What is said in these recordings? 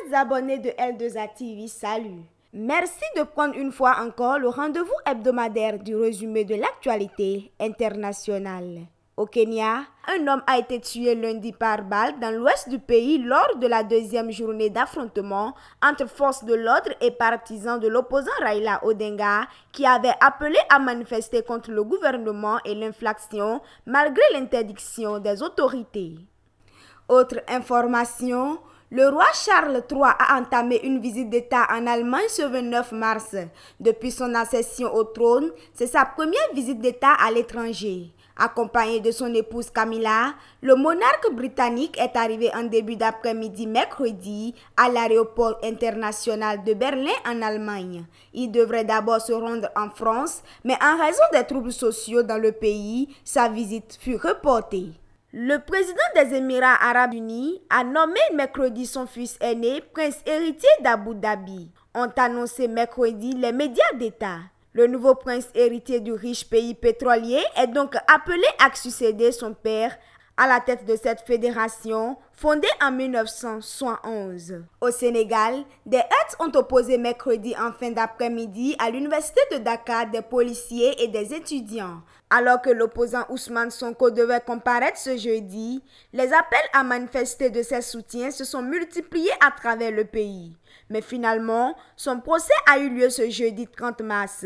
Chers abonnés de L2A TV, salut! Merci de prendre une fois encore le rendez-vous hebdomadaire du résumé de l'actualité internationale. Au Kenya, un homme a été tué lundi par balle dans l'ouest du pays lors de la deuxième journée d'affrontement entre forces de l'ordre et partisans de l'opposant Raila Odinga qui avait appelé à manifester contre le gouvernement et l'inflation malgré l'interdiction des autorités. Autre information, le roi Charles III a entamé une visite d'État en Allemagne ce 29 mars. Depuis son accession au trône, c'est sa première visite d'État à l'étranger. Accompagné de son épouse Camilla, le monarque britannique est arrivé en début d'après-midi mercredi à l'aéroport international de Berlin en Allemagne. Il devrait d'abord se rendre en France, mais en raison des troubles sociaux dans le pays, sa visite fut reportée. Le président des Émirats arabes unis a nommé mercredi son fils aîné, prince héritier d'Abu Dhabi, ont annoncé mercredi les médias d'État. Le nouveau prince héritier du riche pays pétrolier est donc appelé à succéder son père à la tête de cette fédération fondée en 1971. Au Sénégal, des heurts ont opposé mercredi en fin d'après-midi à l'université de Dakar des policiers et des étudiants. Alors que l'opposant Ousmane Sonko devait comparaître ce jeudi, les appels à manifester de ses soutiens se sont multipliés à travers le pays. Mais finalement, son procès a eu lieu ce jeudi 30 mars.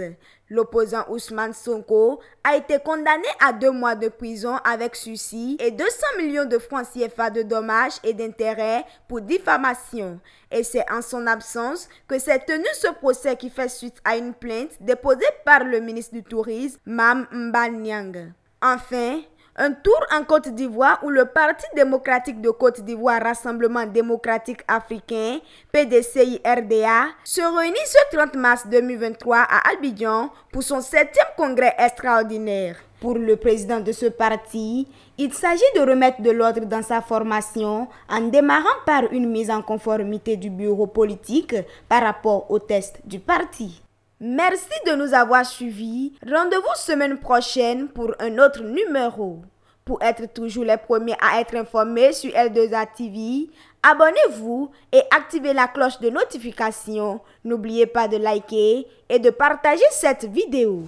L'opposant Ousmane Sonko a été condamné à 2 mois de prison avec sursis et 200 millions de francs CFA de dommages et d'intérêts pour diffamation. Et c'est en son absence que s'est tenu ce procès qui fait suite à une plainte déposée par le ministre du Tourisme, Mame Mba Niang. Enfin, un tour en Côte d'Ivoire où le Parti démocratique de Côte d'Ivoire Rassemblement démocratique africain, PDCI-RDA, se réunit ce 30 mars 2023 à Abidjan pour son 7e congrès extraordinaire. Pour le président de ce parti, il s'agit de remettre de l'ordre dans sa formation en démarrant par une mise en conformité du bureau politique par rapport aux tests du parti. Merci de nous avoir suivis. Rendez-vous semaine prochaine pour un autre numéro. Pour être toujours les premiers à être informés sur L2A TV, abonnez-vous et activez la cloche de notification. N'oubliez pas de liker et de partager cette vidéo.